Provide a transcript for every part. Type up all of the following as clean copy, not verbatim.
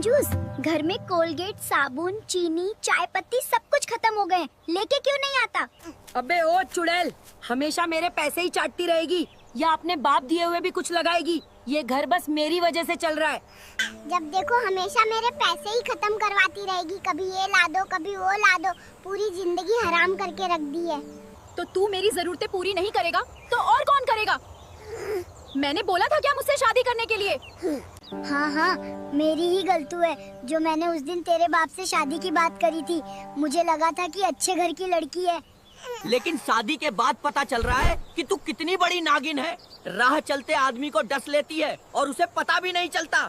कंजूस, घर में कोलगेट, साबुन, चीनी, चाय पत्ती सब कुछ खत्म हो गए, लेके क्यों नहीं आता? अबे ओ चुड़ैल, हमेशा मेरे पैसे ही चाटती रहेगी या अपने बाप दिए हुए भी कुछ लगाएगी? ये घर बस मेरी वजह से चल रहा है। जब देखो हमेशा मेरे पैसे ही खत्म करवाती रहेगी, कभी ये ला दो कभी वो ला दो, पूरी जिंदगी हराम करके रख दी है। तो तू मेरी जरूरतें पूरी नहीं करेगा तो और कौन करेगा? मैंने बोला था क्या मुझसे शादी करने के लिए? हाँ हाँ, मेरी ही गलती है जो मैंने उस दिन तेरे बाप से शादी की बात करी थी। मुझे लगा था कि अच्छे घर की लड़की है, लेकिन शादी के बाद पता चल रहा है कि तू कितनी बड़ी नागिन है। राह चलते आदमी को डस लेती है और उसे पता भी नहीं चलता।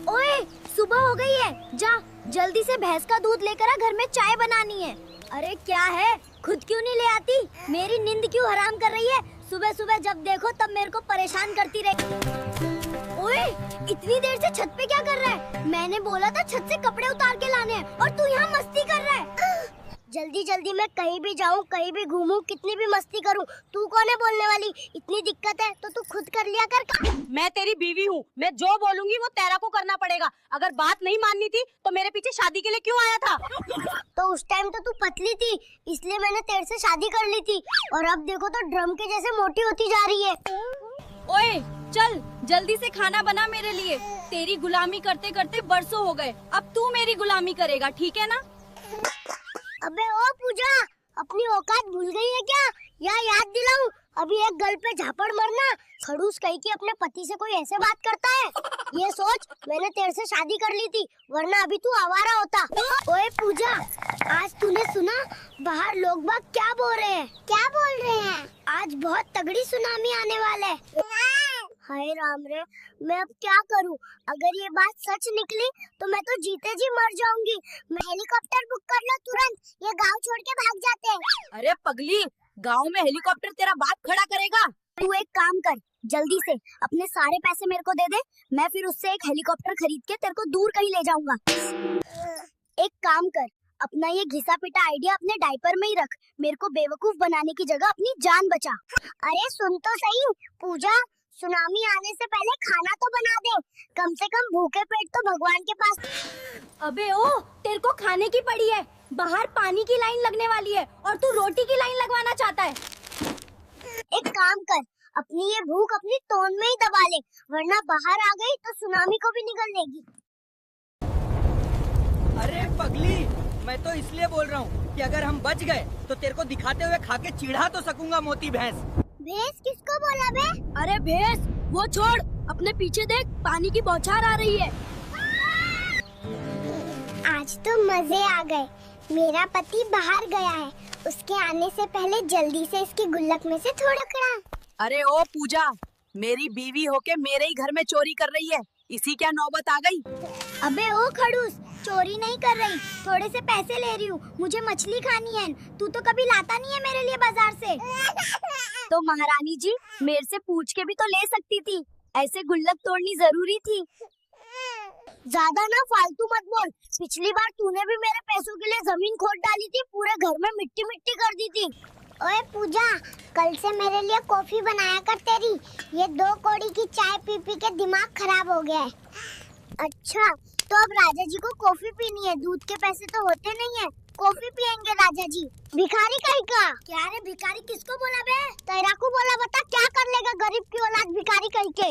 ओए, सुबह हो गई है, जा जल्दी से भैंस का दूध लेकर आ, घर में चाय बनानी है। अरे क्या है, खुद क्यों नहीं ले आती? मेरी नींद क्यों हराम कर रही है? सुबह सुबह जब देखो तब मेरे को परेशान करती रही। ओए, इतनी देर से छत पे क्या कर रहा है? मैंने बोला था छत से कपड़े उतार के लाने हैं और तू यहाँ मस्ती कर रहा है। जल्दी जल्दी मैं कहीं भी जाऊँ, कहीं भी घूमूं, कितनी भी मस्ती करूँ, तू कौन है बोलने वाली? इतनी दिक्कत है तो तू खुद कर लिया कर। मैं तेरी बीवी हूँ, मैं जो बोलूंगी वो तेरा को करना पड़ेगा। अगर बात नहीं माननी थी तो मेरे पीछे शादी के लिए क्यों आया था? तो उस टाइम तो तू पतली थी, इसलिए मैंने तेरे से शादी कर ली थी, और अब देखो तो ड्रम के जैसे मोटी होती जा रही है। ओए चल जल्दी से खाना बना मेरे लिए। तेरी गुलामी करते करते बरसों हो गए, अब तू मेरी गुलामी करेगा, ठीक है ना? अबे ओ पूजा, अपनी औकात भूल गई है क्या? या याद दिलाऊं? अभी एक गल पे झापड़ मरना। खड़ूस कहीं की अपने पति से कोई ऐसे बात करता है? ये सोच, मैंने तेरे से शादी कर ली थी, वरना अभी तू आवारा होता। ओए पूजा, आज तूने सुना बाहर लोग बाग क्या बोल रहे हैं? क्या बोल रहे हैं? आज बहुत तगड़ी सुनामी आने वाला है। हाय राम रे, मैं अब क्या करूं? अगर ये बात सच निकली तो मैं तो जीते जी मर जाऊंगी। मैं हेलीकॉप्टर बुक कर लो तुरंत, ये गांव छोड़ के भाग जाते हैं। अरे पगली, गांव में हेलीकॉप्टर तेरा बाप खड़ा करेगा? तू एक काम कर, जल्दी से अपने सारे पैसे मेरे को दे दे, मैं फिर उससे एक हेलीकॉप्टर खरीद के तेरे को दूर कहीं ले जाऊंगा। एक काम कर, अपना ये घिसा पिटा आइडिया अपने डायपर में ही रख, मेरे को बेवकूफ बनाने की जगह अपनी जान बचा। अरे सुन तो सही पूजा, सुनामी आने से पहले खाना तो बना दे, कम से कम भूखे पेट तो भगवान के पास। अबे ओ, तेरे को खाने की पड़ी है, बाहर पानी की लाइन लगने वाली है और तू रोटी की लाइन लगवाना चाहता है। एक काम कर, अपनी ये भूख अपनी तोंद में ही दबा ले, वरना बाहर आ गई तो सुनामी को भी निगल लेगी। अरे पगली, मैं तो इसलिए बोल रहा हूँ कि अगर हम बच गए तो तेरे को दिखाते हुए खा के चिढ़ा तो सकूंगा मोती भैंस। भैंस किसको बोला बे? अरे भैंस, वो छोड़, अपने पीछे देख, पानी की बौछार आ रही है। आज तो मजे आ गए, मेरा पति बाहर गया है, उसके आने से पहले जल्दी से इसकी गुल्लक में से थोड़ा कड़ा। अरे ओ पूजा, मेरी बीवी होके मेरे ही घर में चोरी कर रही है, इसी क्या नौबत आ गई? अबे ओ खड़ूस, चोरी नहीं कर रही, थोड़े से पैसे ले रही हूँ, मुझे मछली खानी है, तू तो कभी लाता नहीं है मेरे लिए बाजार से। तो महारानी जी, मेरे से पूछ के भी तो ले सकती थी, ऐसे गुल्लक तोड़नी जरूरी थी? ज्यादा ना फालतू मत बोल, पिछली बार तूने भी मेरे पैसों के लिए जमीन खोद डाली थी, पूरे घर में मिट्टी मिट्टी कर दी थी। ओए पूजा, कल से मेरे लिए कॉफी बनाया कर तेरी, ये 2 कौड़ी की चाय पी पी के दिमाग खराब हो गया है। अच्छा, तो अब राजा जी को कॉफी पीनी है, दूध के पैसे तो होते नहीं है, कॉफी पियेंगे राजा जी। भिखारी कहीं का? क्या रे भिखारी किसको बोला बे? तेरा को बोला, बता क्या कर लेगा गरीब की औलाद भिखारी कहीं के?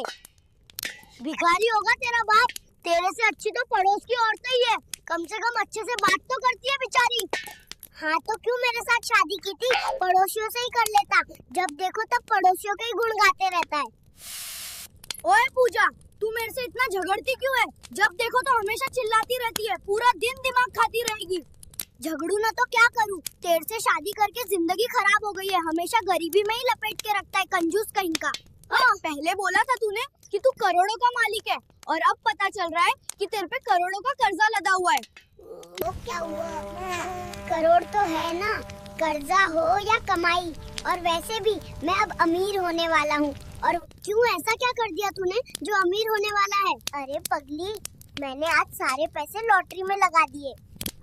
भिखारी होगा तेरा बाप, तेरे से अच्छी तो पड़ोस की औरतें ही है, कम से कम अच्छे से बात तो करती है बेचारी। हाँ तो क्यों मेरे साथ शादी की थी, पड़ोसियों से ही कर लेता, जब देखो तब पड़ोसियों के ही गुण गाते रहता है। ओए पूजा, तू मेरे से इतना झगड़ती क्यों है? जब देखो तो हमेशा चिल्लाती रहती है, पूरा दिन दिमाग खाती रहेगी। झगड़ू ना तो क्या करूँ, तेरे से शादी करके जिंदगी खराब हो गई है, हमेशा गरीबी में ही लपेट के रखता है कंजूस कहीं का। हाँ, पहले बोला था तूने कि तू करोड़ों का मालिक है, और अब पता चल रहा है कि तेरे पे करोड़ों का कर्जा लदा हुआ है। वो क्या हुआ? करोड़ तो है ना, कर्जा हो या कमाई, और वैसे भी मैं अब अमीर होने वाला हूँ। और क्यों, ऐसा क्या कर दिया तूने जो अमीर होने वाला है? अरे पगली, मैंने आज सारे पैसे लॉटरी में लगा दिए,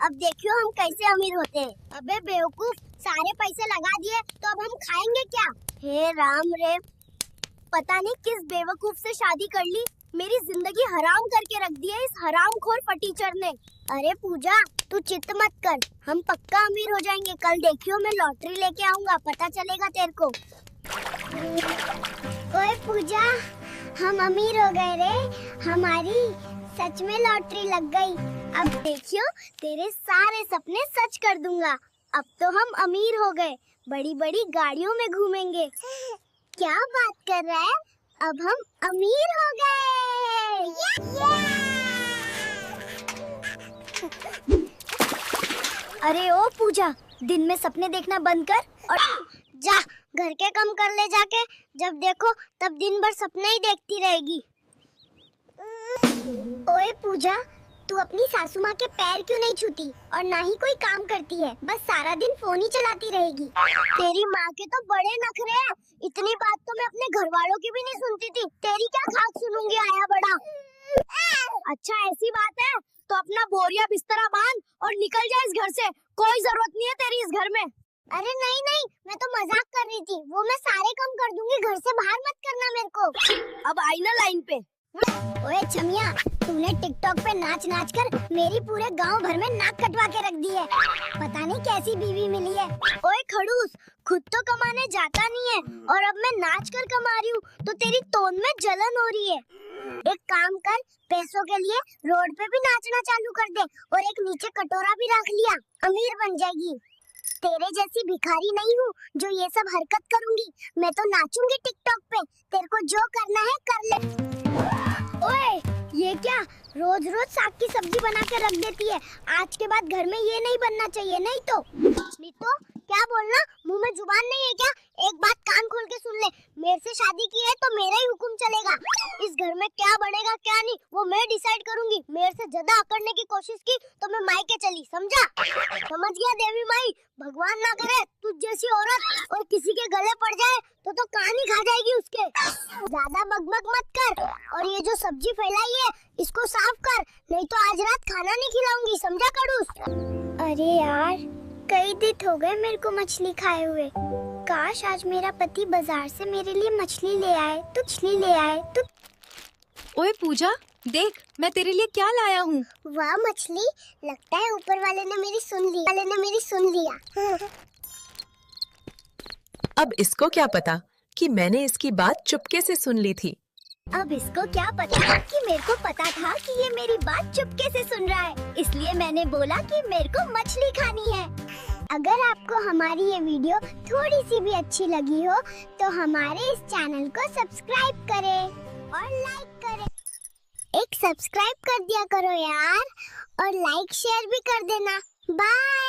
अब देखियो हम कैसे अमीर होते हैं। अबे बेवकूफ, सारे पैसे लगा दिए तो अब हम खाएंगे क्या? हे राम रे, पता नहीं किस बेवकूफ से शादी कर ली, मेरी जिंदगी हराम करके रख दी है इस हरामखोर फटीचर ने। अरे पूजा, तू चिंता मत कर, हम पक्का अमीर हो जाएंगे। कल देखियो मैं लॉटरी लेके आऊंगा, पता चलेगा तेरे को। ओए पूजा, हम अमीर हो गए रे, हमारी सच में लॉटरी लग गई। अब देखियो तेरे सारे सपने सच कर दूंगा। अब तो हम अमीर हो गए, बड़ी बड़ी गाड़ियों में घूमेंगे। क्या बात कर रहा है, अब हम अमीर हो गए। अरे ओ पूजा, दिन में सपने देखना बंद कर और जा घर के काम कर ले जाके। जब देखो तब दिन भर सपने ही देखती रहेगी। ओए पूजा, तू अपनी सासू माँ के पैर क्यों नहीं छूती और ना ही कोई काम करती है, बस सारा दिन फोन ही चलाती रहेगी। तेरी माँ के तो बड़े नखरे हैं, इतनी बात तो मैं अपने घर वालों की भी नहीं सुनती थी, तेरी क्या खाक सुनूंगी आया बड़ा। अच्छा ऐसी बात है तो अपना बोरिया बिस्तरा बांध और निकल जा इस घर से, कोई जरूरत नहीं है तेरी इस घर में। अरे नहीं नहीं, मैं तो मजाक कर रही थी, वो मैं सारे काम कर दूंगी, घर से बाहर मत करना मेरे को। अब आई ना लाइन पे। ओए छमिया, तूने टिकटॉक पे नाच नाच कर मेरी पूरे गांव भर में नाक कटवा के रख दी है, पता नहीं कैसी बीवी मिली है। ओए खड़ूस, खुद तो कमाने जाता नहीं है और अब मैं नाच कर कमा रही हूँ तो तेरी तोन में जलन हो रही है। एक काम कर, पैसों के लिए रोड पे भी नाचना चालू कर दे और एक नीचे कटोरा भी रख लिया, अमीर बन जाएगी। तेरे जैसी भिखारी नहीं हूँ जो ये सब हरकत करूंगी, मैं तो नाचूंगी टिकटॉक पे, तेरे को जो करना है कर ले। ओए ये क्या, रोज रोज साग की सब्जी बना के रख देती है, आज के बाद घर में ये नहीं बनना चाहिए। नहीं तो क्या बोलना, मुंह में जुबान नहीं है क्या? एक बात कान खोल के सुन ले, मेरे से शादी की है तो मेरा ही हुक्म चलेगा। इस घर में क्या बनेगा क्या नहीं वो मैं डिसाइड करूंगी। मेरे से ज्यादा अकड़ने की कोशिश की तो मैं मायके चली, समझा? समझ गया देवी माई, भगवान ना करे तुझ जैसी औरत और किसी के गले पड़ जाए तो कान ही खा जाएगी उसके। ज्यादा बकबक मत कर और ये जो सब्जी फैलाई है इसको साफ कर, नहीं तो आज रात खाना नहीं खिलाऊंगी, समझा कड़ूस? अरे यार, कई दिन हो गए मेरे को मछली खाए हुए, काश आज मेरा पति बाजार से मेरे लिए मछली ले आए तो। ओए पूजा, देख मैं तेरे लिए क्या लाया हूँ। वाह मछली, लगता है ऊपर वाले ने मेरी सुन लिया। अब इसको क्या पता कि मैंने इसकी बात चुपके से सुन ली थी। अब इसको क्या पता कि मेरे को पता था कि ये मेरी बात चुपके से सुन रहा है, इसलिए मैंने बोला कि मेरे को मछली खानी है। अगर आपको हमारी ये वीडियो थोड़ी सी भी अच्छी लगी हो तो हमारे इस चैनल को सब्सक्राइब करें और लाइक करें। एक सब्सक्राइब कर दिया करो यार और लाइक शेयर भी कर देना। बाय।